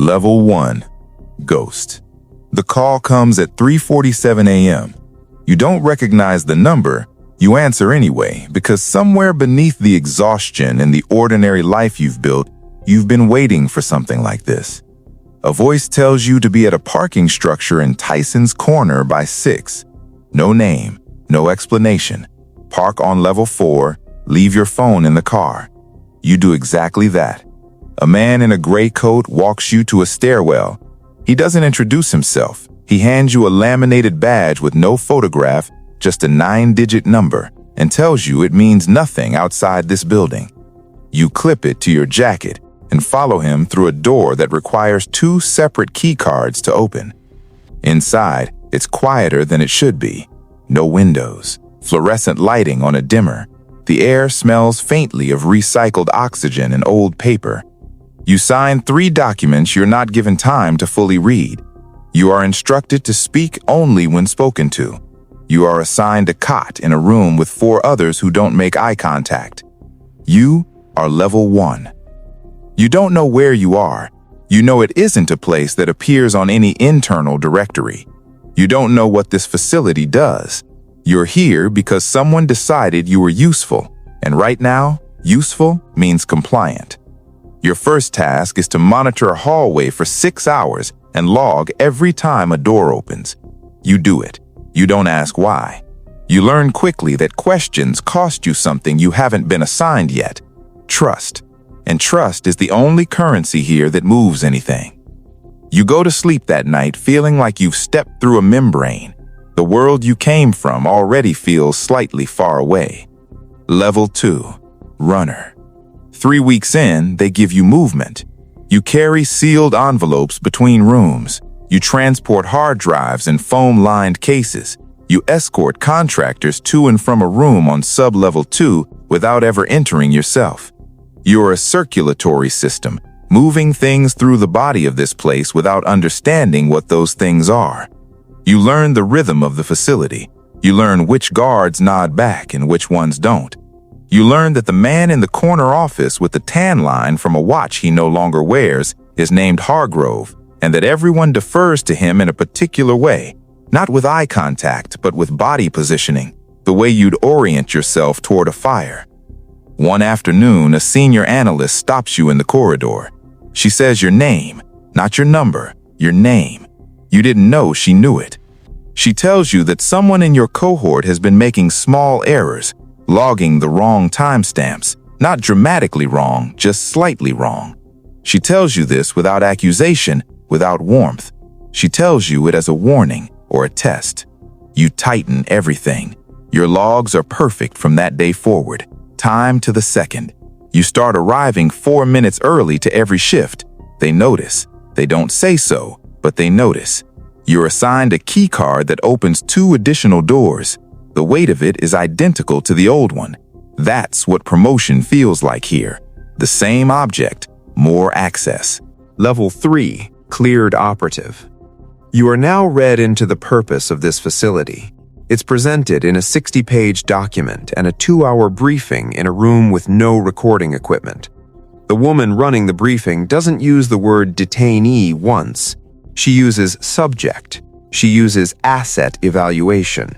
Level 1. Ghost. The call comes at 3:47 a.m. You don't recognize the number, you answer anyway, because somewhere beneath the exhaustion and the ordinary life you've built, you've been waiting for something like this. A voice tells you to be at a parking structure in Tyson's Corner by 6. No name, no explanation. Park on level 4, leave your phone in the car. You do exactly that. A man in a gray coat walks you to a stairwell. He doesn't introduce himself. He hands you a laminated badge with no photograph, just a 9-digit number, and tells you it means nothing outside this building. You clip it to your jacket and follow him through a door that requires 2 separate key cards to open. Inside, it's quieter than it should be. No windows, fluorescent lighting on a dimmer. The air smells faintly of recycled oxygen and old paper. You sign 3 documents you're not given time to fully read. You are instructed to speak only when spoken to. You are assigned a cot in a room with 4 others who don't make eye contact. You are level 1. You don't know where you are. You know it isn't a place that appears on any internal directory. You don't know what this facility does. You're here because someone decided you were useful, and right now, useful means compliant. Your first task is to monitor a hallway for 6 hours and log every time a door opens. You do it. You don't ask why. You learn quickly that questions cost you something you haven't been assigned yet: trust. And trust is the only currency here that moves anything. You go to sleep that night feeling like you've stepped through a membrane. The world you came from already feels slightly far away. Level 2. Runner. 3 weeks in, they give you movement. You carry sealed envelopes between rooms. You transport hard drives in foam-lined cases. You escort contractors to and from a room on sub-level 2 without ever entering yourself. You're a circulatory system, moving things through the body of this place without understanding what those things are. You learn the rhythm of the facility. You learn which guards nod back and which ones don't. You learn that the man in the corner office with the tan line from a watch he no longer wears is named Hargrove, and that everyone defers to him in a particular way, not with eye contact, but with body positioning, the way you'd orient yourself toward a fire. One afternoon, a senior analyst stops you in the corridor. She says your name, not your number, your name. You didn't know she knew it. She tells you that someone in your cohort has been making small errors, logging the wrong timestamps, not dramatically wrong, just slightly wrong. She tells you this without accusation, without warmth. She tells you it as a warning or a test. You tighten everything. Your logs are perfect from that day forward, time to the second. You start arriving 4 minutes early to every shift. They notice. They don't say so, but they notice. You're assigned a key card that opens 2 additional doors. The weight of it is identical to the old one. That's what promotion feels like here. The same object, more access. Level 3. Cleared Operative. You are now read into the purpose of this facility. It's presented in a 60-page document and a 2-hour briefing in a room with no recording equipment. The woman running the briefing doesn't use the word detainee once. She uses subject. She uses asset evaluation.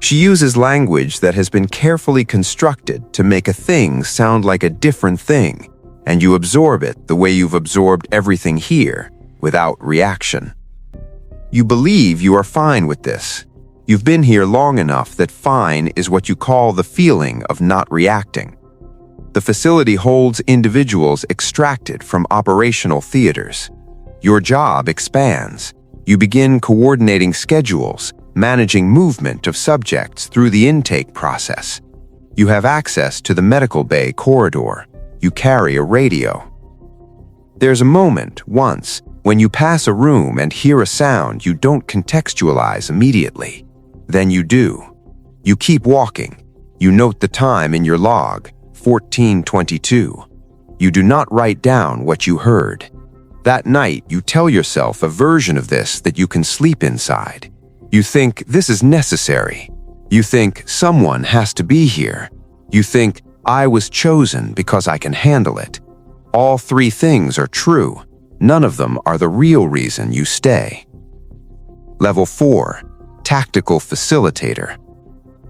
She uses language that has been carefully constructed to make a thing sound like a different thing, and you absorb it the way you've absorbed everything here, without reaction. You believe you are fine with this. You've been here long enough that fine is what you call the feeling of not reacting. The facility holds individuals extracted from operational theaters. Your job expands. You begin coordinating schedules, managing movement of subjects through the intake process. You have access to the medical bay corridor. You carry a radio. There's a moment, once, when you pass a room and hear a sound you don't contextualize immediately. Then you do. You keep walking. You note the time in your log, 14:22. You do not write down what you heard. That night, you tell yourself a version of this that you can sleep inside. You think this is necessary. You think someone has to be here. You think I was chosen because I can handle it. All 3 things are true. None of them are the real reason you stay. Level 4. Tactical Facilitator.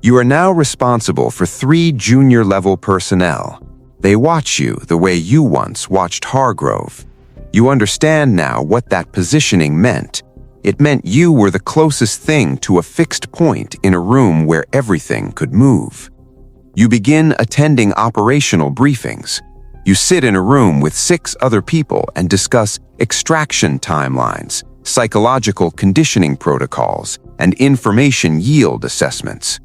You are now responsible for 3 junior-level personnel. They watch you the way you once watched Hargrove. You understand now what that positioning meant. It meant you were the closest thing to a fixed point in a room where everything could move. You begin attending operational briefings. You sit in a room with 6 other people and discuss extraction timelines, psychological conditioning protocols, and information yield assessments.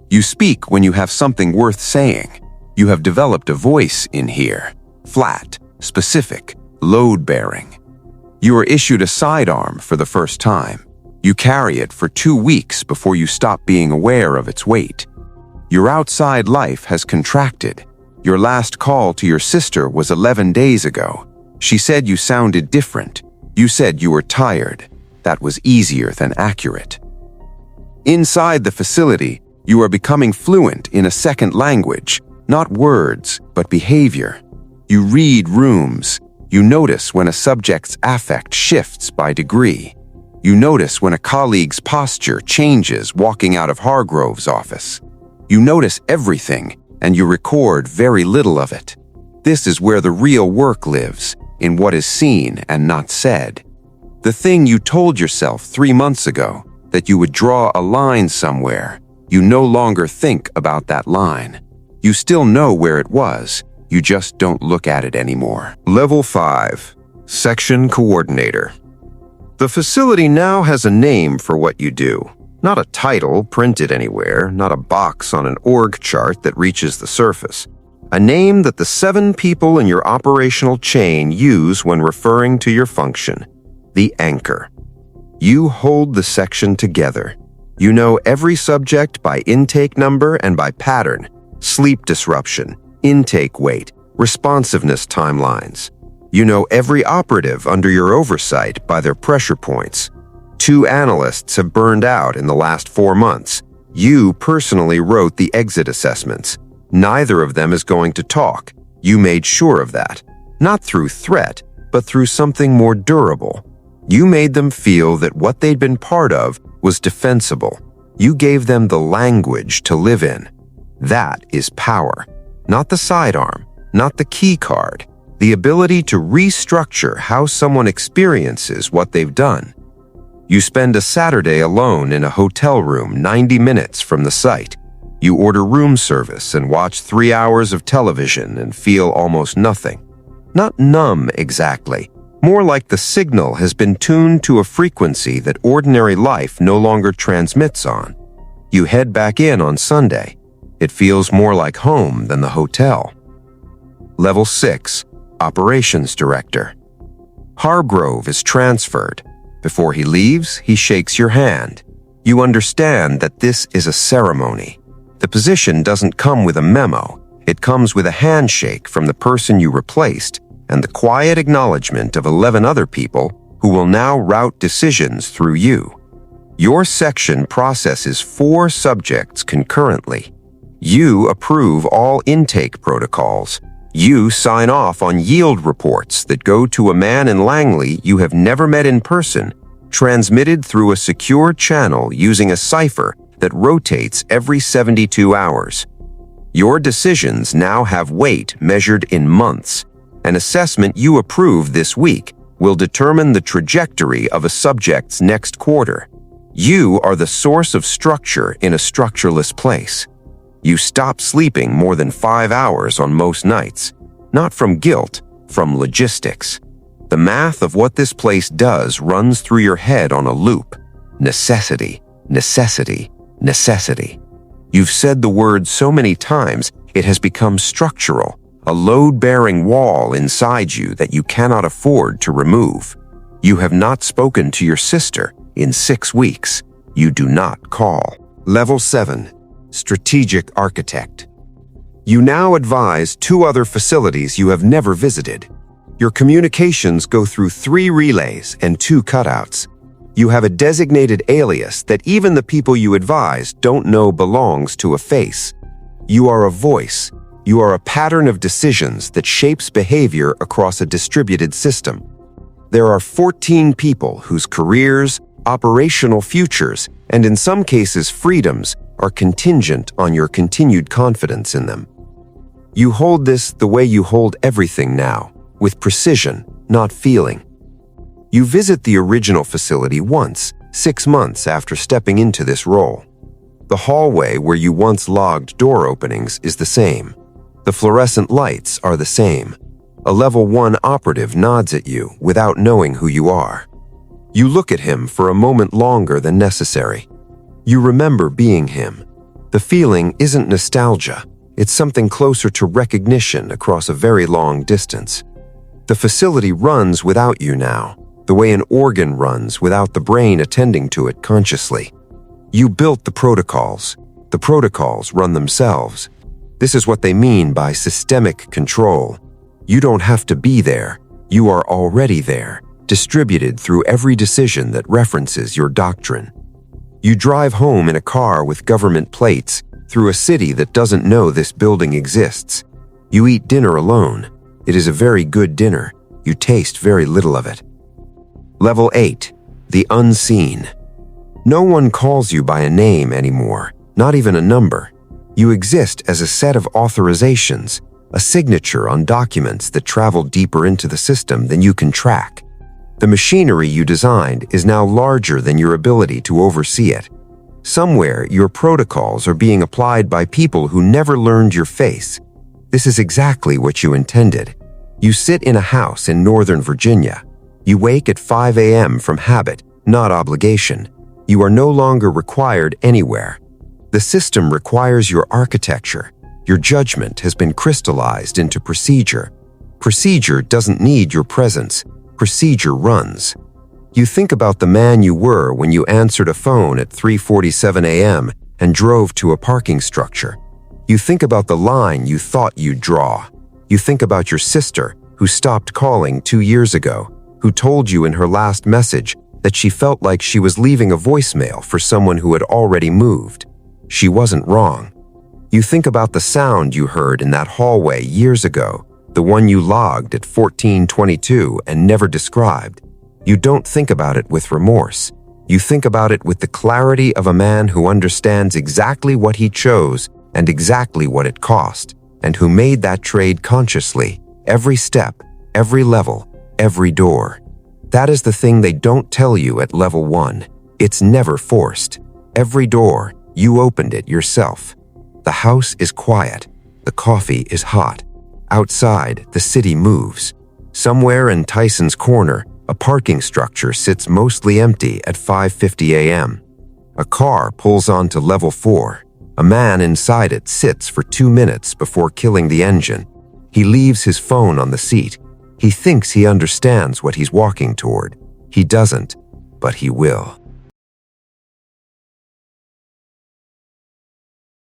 You speak when you have something worth saying. You have developed a voice in here, flat, specific, load-bearing. You are issued a sidearm for the first time. You carry it for 2 weeks before you stop being aware of its weight. Your outside life has contracted. Your last call to your sister was 11 days ago. She said you sounded different. You said you were tired. That was easier than accurate. Inside the facility, you are becoming fluent in a second language, not words, but behavior. You read rooms. You notice when a subject's affect shifts by degree. You notice when a colleague's posture changes walking out of Hargrove's office. You notice everything, and you record very little of it. This is where the real work lives, in what is seen and not said. The thing you told yourself 3 months ago, that you would draw a line somewhere, you no longer think about that line. You still know where it was, you just don't look at it anymore. Level 5. Section Coordinator. The facility now has a name for what you do. Not a title printed anywhere, not a box on an org chart that reaches the surface. A name that the 7 people in your operational chain use when referring to your function. The anchor. You hold the section together. You know every subject by intake number and by pattern, sleep disruption, intake weight, responsiveness timelines. You know every operative under your oversight by their pressure points. 2 analysts have burned out in the last 4 months. You personally wrote the exit assessments. Neither of them is going to talk. You made sure of that. Not through threat, but through something more durable. You made them feel that what they'd been part of was defensible. You gave them the language to live in. That is power. Not the sidearm, not the key card. The ability to restructure how someone experiences what they've done. You spend a Saturday alone in a hotel room 90 minutes from the site. You order room service and watch 3 hours of television and feel almost nothing. Not numb exactly, more like the signal has been tuned to a frequency that ordinary life no longer transmits on. You head back in on Sunday. It feels more like home than the hotel. Level 6, Operations Director. Hargrove is transferred. Before he leaves, he shakes your hand. You understand that this is a ceremony. The position doesn't come with a memo. It comes with a handshake from the person you replaced and the quiet acknowledgement of 11 other people who will now route decisions through you. Your section processes 4 subjects concurrently. You approve all intake protocols. You sign off on yield reports that go to a man in Langley you have never met in person, transmitted through a secure channel using a cipher that rotates every 72 hours. Your decisions now have weight measured in months. An assessment you approve this week will determine the trajectory of a subject's next quarter. You are the source of structure in a structureless place. You stop sleeping more than 5 hours on most nights, not from guilt, from logistics. The math of what this place does runs through your head on a loop. Necessity, necessity, necessity. You've said the word so many times, it has become structural, a load-bearing wall inside you that you cannot afford to remove. You have not spoken to your sister in 6 weeks. You do not call. Level 7, Strategic Architect. You now advise 2 other facilities you have never visited. Your communications go through 3 relays and 2 cutouts. You have a designated alias that even the people you advise don't know belongs to a face. You are a voice. You are a pattern of decisions that shapes behavior across a distributed system. There are 14 people whose careers, operational futures, and in some cases freedoms are contingent on your continued confidence in them. You hold this the way you hold everything now, with precision, not feeling. You visit the original facility once, 6 months after stepping into this role. The hallway where you once logged door openings is the same. The fluorescent lights are the same. A level 1 operative nods at you without knowing who you are. You look at him for a moment longer than necessary. You remember being him. The feeling isn't nostalgia. It's something closer to recognition across a very long distance. The facility runs without you now, the way an organ runs without the brain attending to it consciously. You built the protocols. The protocols run themselves. This is what they mean by systemic control. You don't have to be there. You are already there, distributed through every decision that references your doctrine. You drive home in a car with government plates through a city that doesn't know this building exists. You eat dinner alone. It is a very good dinner. You taste very little of it. Level 8. The unseen. No one calls you by a name anymore, not even a number. You exist as a set of authorizations, a signature on documents that travel deeper into the system than you can track. The machinery you designed is now larger than your ability to oversee it. Somewhere, your protocols are being applied by people who never learned your face. This is exactly what you intended. You sit in a house in Northern Virginia. You wake at 5 a.m. from habit, not obligation. You are no longer required anywhere. The system requires your architecture. Your judgment has been crystallized into procedure. Procedure doesn't need your presence. Procedure runs. You think about the man you were when you answered a phone at 3:47 a.m. and drove to a parking structure. You think about the line you thought you'd draw. You think about your sister, who stopped calling 2 years ago, who told you in her last message that she felt like she was leaving a voicemail for someone who had already moved. She wasn't wrong. You think about the sound you heard in that hallway years ago, the one you logged at 14:22 and never described. You don't think about it with remorse. You think about it with the clarity of a man who understands exactly what he chose and exactly what it cost, and who made that trade consciously, every step, every level, every door. That is the thing they don't tell you at level 1. It's never forced. Every door, you opened it yourself. The house is quiet. The coffee is hot. Outside, the city moves. Somewhere in Tyson's Corner, a parking structure sits mostly empty at 5:50 a.m. A car pulls onto level 4. A man inside it sits for 2 minutes before killing the engine. He leaves his phone on the seat. He thinks he understands what he's walking toward. He doesn't, but he will.